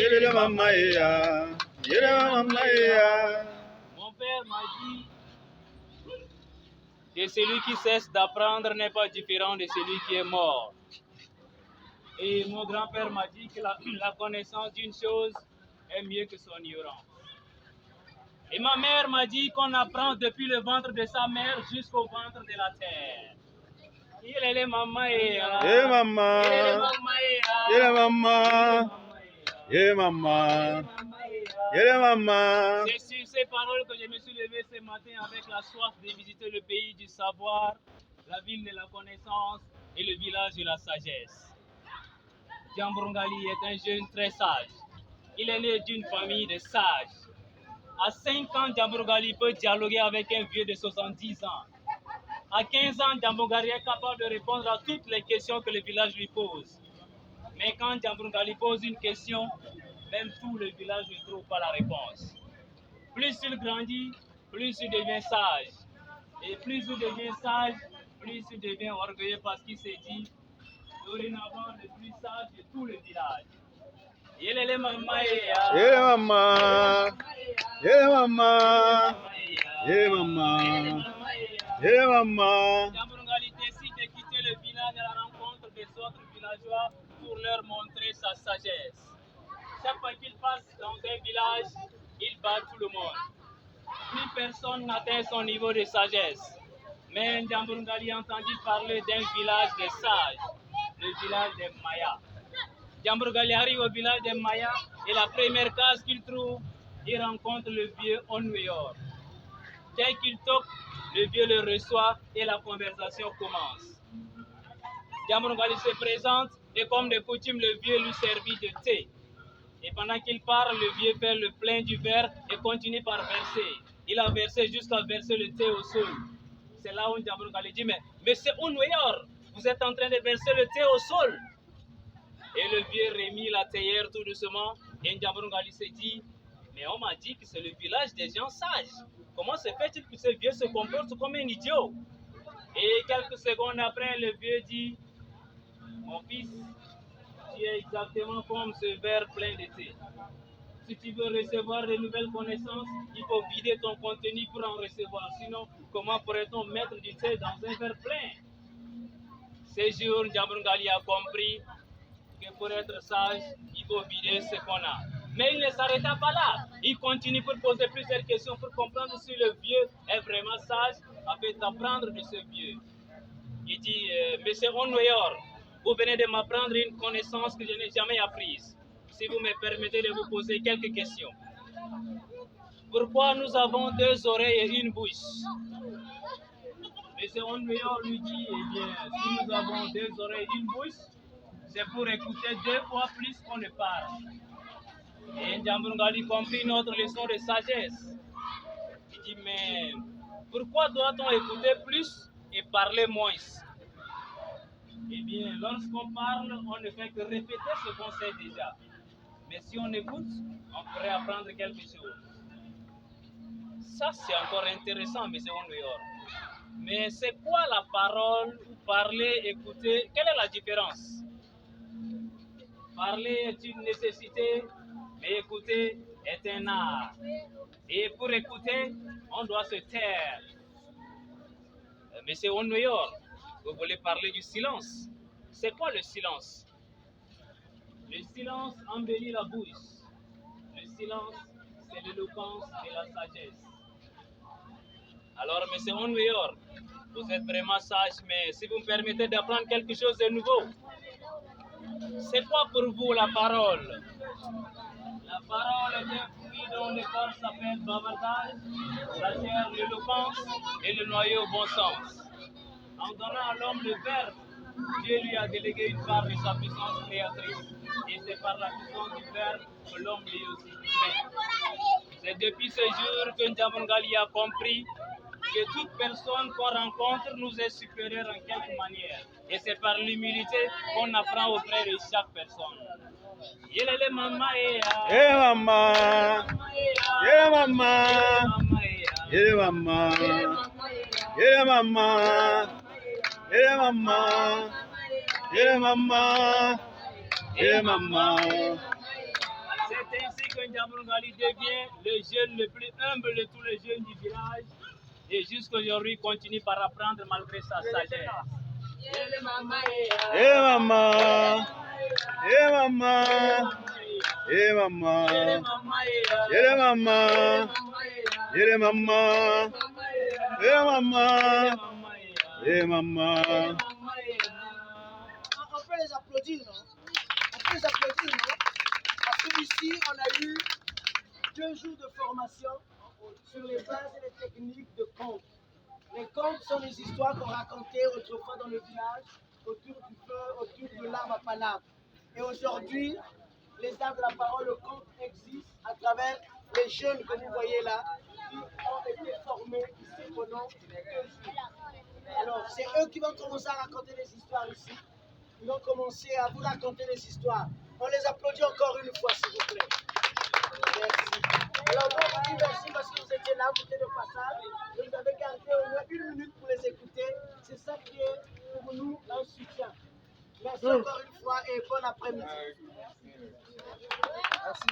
Mon père m'a dit que celui qui cesse d'apprendre n'est pas différent de celui qui est mort. Et mon grand-père m'a dit que la connaissance d'une chose est mieux que son ignorance. Et ma mère m'a dit qu'on apprend depuis le ventre de sa mère jusqu'au ventre de la terre. Il est maman et maman. C'est sur ces paroles que je me suis levé ce matin avec la soif de visiter le pays du savoir, la ville de la connaissance et le village de la sagesse. Djambourou-Ngali est un jeune très sage. Il est né d'une famille de sages. À 5 ans, Djambourou-Ngali peut dialoguer avec un vieux de 70 ans. À 15 ans, Djambourou-Ngali est capable de répondre à toutes les questions que le village lui pose. Mais quand Djambourou-Ngali pose une question, même tout le village ne trouve pas la réponse. Plus il grandit, plus il devient sage. Et plus il devient sage, plus il devient orgueilleux parce qu'il s'est dit, dorénavant le plus sage de tout le village. Djambourou-Ngali décide de quitter le village à la rencontre des autres villageois pour leur montrer sa sagesse. Chaque fois qu'il passe dans un village, il bat tout le monde. Plus personne n'atteint son niveau de sagesse. Mais Djambourou-Ngali entendit parler d'un village de sages, le village des Mayas. Djambourou-Ngali arrive au village des Mayas et la première case qu'il trouve, il rencontre le vieux Onweyor. Dès qu'il toque, le vieux le reçoit et la conversation commence. Djambourou-Ngali se présente et comme de coutume, le vieux lui servit de thé. Et pendant qu'il parle, le vieux fait le plein du verre et continue par verser. Il a versé jusqu'à verser le thé au sol. C'est là où Djambourou-Ngali dit, mais monsieur Onweyor, vous êtes en train de verser le thé au sol. Et le vieux remit la théière tout doucement. Et Djambourou-Ngali s'est dit, mais on m'a dit que c'est le village des gens sages. Comment se fait-il que ce vieux se comporte comme un idiot? Et quelques secondes après, le vieux dit, mon fils, tu es exactement comme ce verre plein de thé. Si tu veux recevoir de nouvelles connaissances, il faut vider ton contenu pour en recevoir. Sinon, comment pourrait-on mettre du thé dans un verre plein? Ce jour, Djambourou-Ngali a compris que pour être sage, il faut vider ce qu'on a. Mais il ne s'arrêta pas là. Il continue pour poser plusieurs questions pour comprendre si le vieux est vraiment sage afin d'apprendre de ce vieux. Il dit, Monsieur Onweyor, vous venez de m'apprendre une connaissance que je n'ai jamais apprise. Si vous me permettez de vous poser quelques questions. Pourquoi nous avons 2 oreilles et une bouche? Monsieur Onweyor lui dit, eh bien, si nous avons 2 oreilles et une bouche, c'est pour écouter 2 fois plus qu'on ne parle. Et Djambourou-Ngali comprit notre leçon de sagesse. Il dit, mais pourquoi doit-on écouter plus et parler moins? Eh bien, lorsqu'on parle, on ne fait que répéter ce qu'on sait déjà. Mais si on écoute, on pourrait apprendre quelque chose. Ça, c'est encore intéressant, M. Onweyor. Mais c'est quoi la parole, parler, écouter? Quelle est la différence? Parler est une nécessité, mais écouter est un art. Et pour écouter, on doit se taire. Monsieur Onweyor, vous voulez parler du silence? C'est quoi le silence? Le silence embellit la bouche. Le silence, c'est l'éloquence et la sagesse. Alors, monsieur Onweyor, vous êtes vraiment sage, mais si vous me permettez d'apprendre quelque chose de nouveau, c'est quoi pour vous la parole? La parole est un fruit dont le corps s'appelle bavardage, la chair l'éloquence et le noyau bon sens. En donnant à l'homme le verbe, Dieu lui a délégué une part de sa puissance créatrice. Et c'est par la puissance du verbe que l'homme lui aussi crée. C'est depuis ce jour que Djambourou-Ngali a compris que toute personne qu'on rencontre nous est supérieure en quelque manière. Et c'est par l'humilité qu'on apprend auprès de chaque personne. Yelele mama ya. Yeah, mama. Yeah, mama. Yeah, mama. Yeah, mama. Yeah, mama. Yeah, mama. Yeah, mama. C'est Ndiamboungali devient le jeune le plus humble de tous les jeunes du village. Et jusqu'aujourd'hui, continue par apprendre malgré sa sagesse. Mama, Mama, Mama, Mama, Mama. On peut les applaudir, non? On peut les applaudir, non? Parce que ici, on a eu 2 jours de formation sur les bases et les techniques de contes. Les contes sont des histoires qu'on racontait autrefois dans le village, autour du feu, autour de l'arbre à palabre. Et aujourd'hui, les arts de la parole, le conte existe à travers les jeunes que vous voyez là, qui ont été formés ici pendant 2 jours. Alors, c'est eux qui vont commencer à raconter des histoires ici. Ils vont commencer à vous raconter des histoires. On les applaudit encore une fois, s'il vous plaît. Merci. Alors, moi, je vous dis merci parce que vous étiez là, vous étiez de passage. Vous avez gardé au moins 1 minute pour les écouter. C'est ça qui est pour nous un soutien. Merci encore une fois et bon après-midi. Merci.